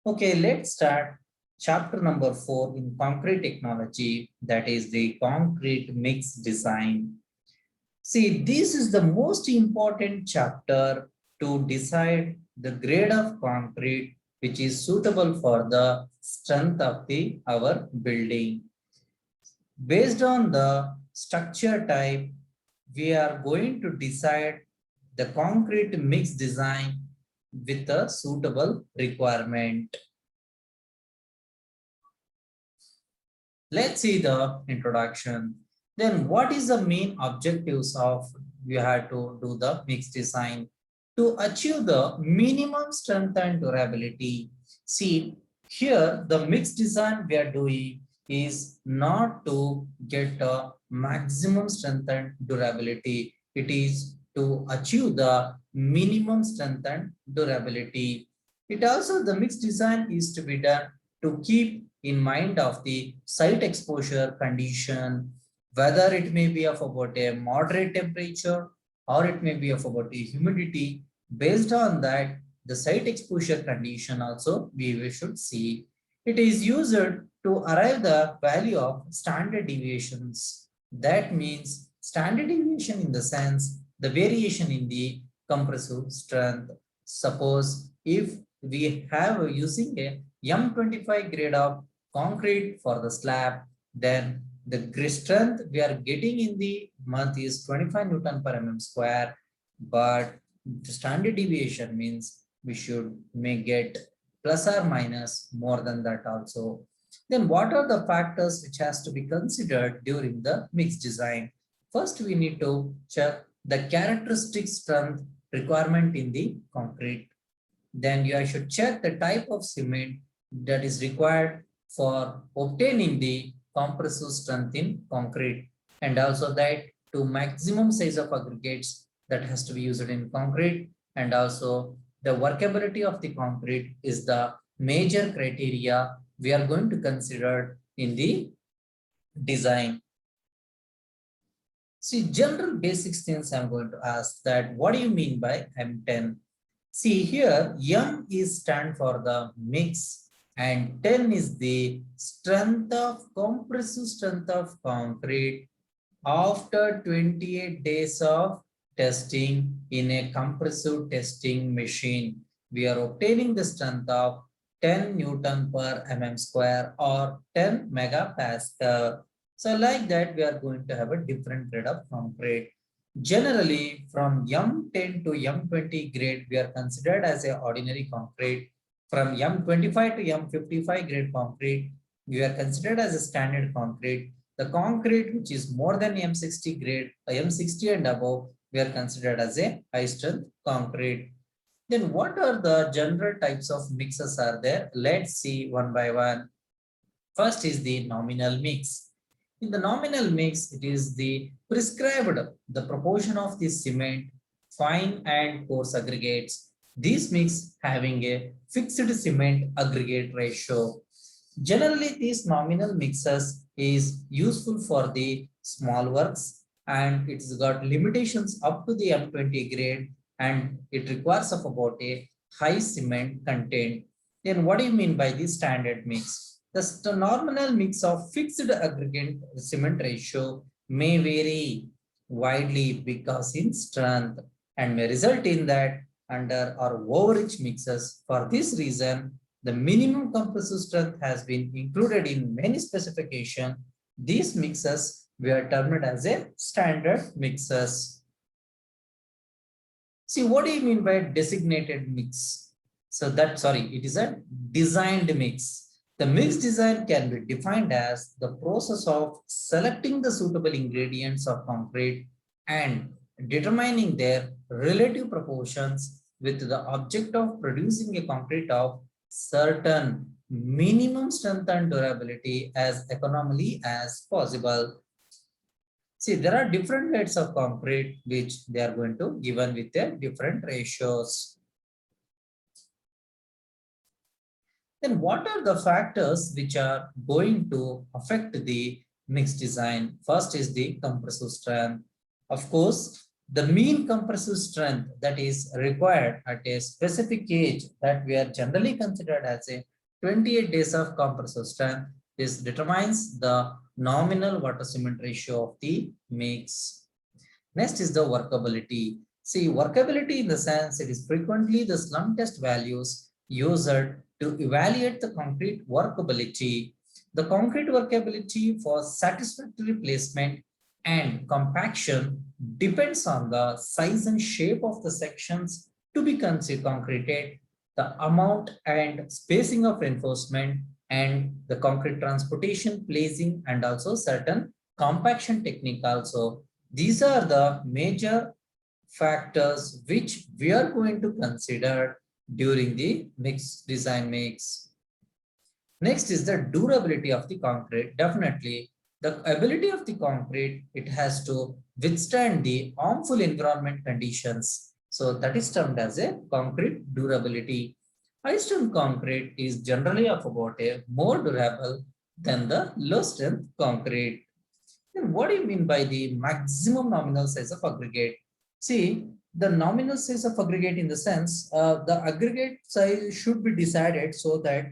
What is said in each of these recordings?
Okay, let's start chapter number 4 in concrete technology, that is the concrete mix design. See, this is the most important chapter to decide the grade of concrete which is suitable for the strength of our building. Based on the structure type, we are going to decide the concrete mix design with a suitable requirement. Let's see the introduction. Then what is the main objectives of you have to do the mix design to achieve the minimum strength and durability? See, here the mix design we are doing is not to get a maximum strength and durability. It is to achieve the minimum strength and durability. It also the mix design is to be done to keep in mind of the site exposure condition, whether it may be of about a moderate temperature or it may be of about a humidity. Based on that, the site exposure condition also we should see. It is used to arrive the value of standard deviations. That means standard deviation in the sense the variation in the compressive strength. Suppose if we have using a M25 grade of concrete for the slab, then the strength we are getting in the month is 25 Newton per mm square, but the standard deviation means we should may get plus or minus more than that also. Then what are the factors which has to be considered during the mix design? First, we need to check the characteristic strength requirement in the concrete. Then you should check the type of cement that is required for obtaining the compressive strength in concrete, and also that to maximum size of aggregates that has to be used in concrete, and also the workability of the concrete is the major criteria we are going to consider in the design. See, general basics things I'm going to ask that what do you mean by M10? See here, M is stand for the mix and 10 is the strength of compressive strength of concrete after 28 days of testing in a compressive testing machine. We are obtaining the strength of 10 Newton per mm square or 10 megapascal. So like that, we are going to have a different grade of concrete. Generally, from M10 to M20 grade, we are considered as a ordinary concrete. From M25 to M55 grade concrete, we are considered as a standard concrete. The concrete which is more than M60 grade, M60 and above, we are considered as a high strength concrete. Then what are the general types of mixes are there? Let's see one by one. First is the nominal mix. In the nominal mix, it is the prescribed, the proportion of the cement, fine and coarse aggregates. This mix having a fixed cement aggregate ratio. Generally, these nominal mixes is useful for the small works and it's got limitations up to the M20 grade and it requires of about a high cement content. Then what do you mean by the standard mix? The nominal mix of fixed aggregate cement ratio may vary widely because in strength and may result in that under or overrich mixes. For this reason, the minimum compressive strength has been included in many specifications. These mixes were termed as a standard mixes. See, what do you mean by designated mix? So that, sorry, it is a designed mix. The mix design can be defined as the process of selecting the suitable ingredients of concrete and determining their relative proportions with the object of producing a concrete of certain minimum strength and durability as economically as possible. See, there are different grades of concrete which they are going to given with their different ratios. Then what are the factors which are going to affect the mix design? First is the compressive strength. Of course, the mean compressive strength that is required at a specific age that we are generally considered as a 28 days of compressive strength. This determines the nominal water cement ratio of the mix. Next is the workability. See, workability in the sense it is frequently the slump test values used to evaluate the concrete workability. The concrete workability for satisfactory placement and compaction depends on the size and shape of the sections to be concreted, the amount and spacing of reinforcement, and the concrete transportation, placing, and also certain compaction technique also. These are the major factors which we are going to consider during the design mix. Next is the durability of the concrete. Definitely, the ability of the concrete, it has to withstand the harmful environment conditions. So that is termed as a concrete durability. High strength concrete is generally of about a more durable than the low strength concrete. Then what do you mean by the maximum nominal size of aggregate? See, the nominal size of aggregate in the sense, the aggregate size should be decided so that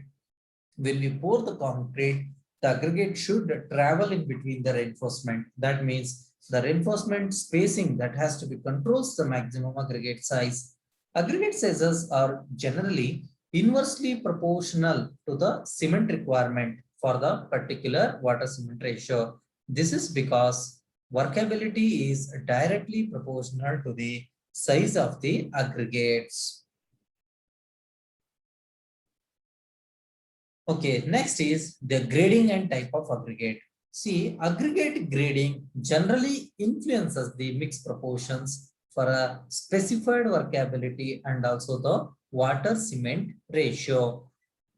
when we pour the concrete, the aggregate should travel in between the reinforcement. That means the reinforcement spacing that has to be controls the maximum aggregate size. Aggregate sizes are generally inversely proportional to the cement requirement for the particular water cement ratio. This is because workability is directly proportional to the size of the aggregates. Okay, next is the grading and type of aggregate. See, aggregate grading generally influences the mix proportions for a specified workability and also the water cement ratio.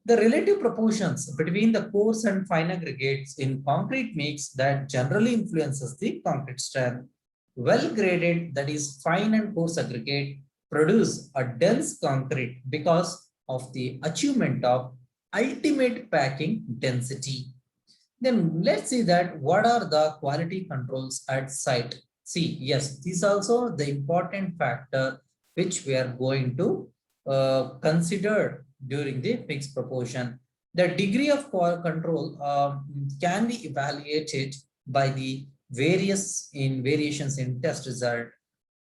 The relative proportions between the coarse and fine aggregates in concrete mix that generally influences the concrete strength. Well graded, that is fine and coarse aggregate, produce a dense concrete because of the achievement of ultimate packing density. Then let's see that what are the quality controls at site. See, yes, this is also the important factor which we are going to consider during the mixed proportion. The degree of control can be evaluated by the variations in test result.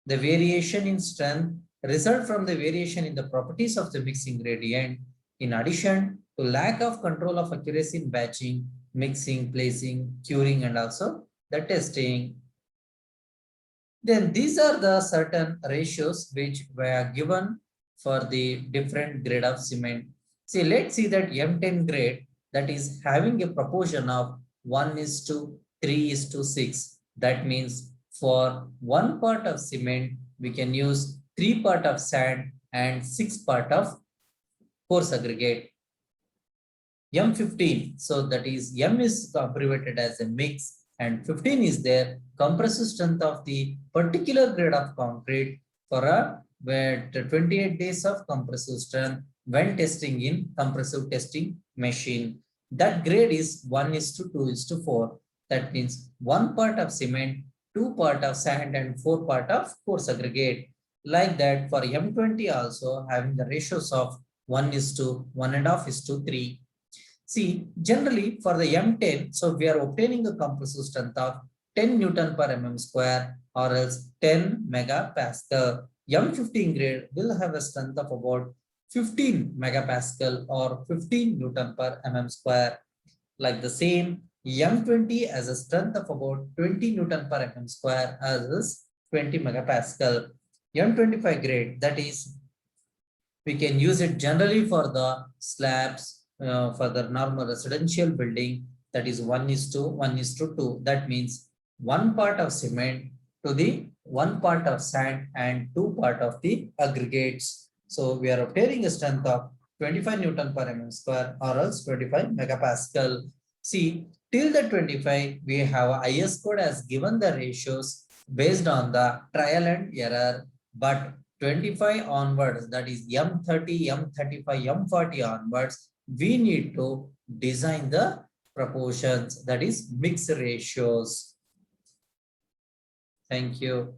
The variation in strength result from the variation in the properties of the mixing gradient. In addition to lack of control of accuracy in batching, mixing, placing, curing, and also the testing. Then these are the certain ratios which were given for the different grade of cement. See, let's see that M10 grade that is having a proportion of 1:3:6. That means for 1 part of cement, we can use 3 part of sand and 6 part of coarse aggregate. M15, so that is M is abbreviated as a mix and 15 is there compressive strength of the particular grade of concrete for a 28 days of compressive strength when testing in compressive testing machine. That grade is 1:2:4. That means 1 part of cement, 2 part of sand and 4 part of coarse aggregate. Like that for M20 also having the ratios of 1:1.5:3. See, generally for the M10, so we are obtaining a compressive strength of 10 Newton per mm square or else 10 megapascal. M15 grade will have a strength of about 15 megapascal or 15 Newton per mm square. Like the same, M20 has a strength of about 20 Newton per mm square as 20 megapascal. M25 grade, that is, we can use it generally for the slabs, for the normal residential building, that is 1:1:2. That means 1 part of cement to the 1 part of sand and 2 part of the aggregates. So we are obtaining a strength of 25 Newton per mm square or else 25 megapascal. See, till the 25, we have IS code has given the ratios based on the trial and error, but 25 onwards, that is M30, M35, M40 onwards, we need to design the proportions, that is mix ratios. Thank you.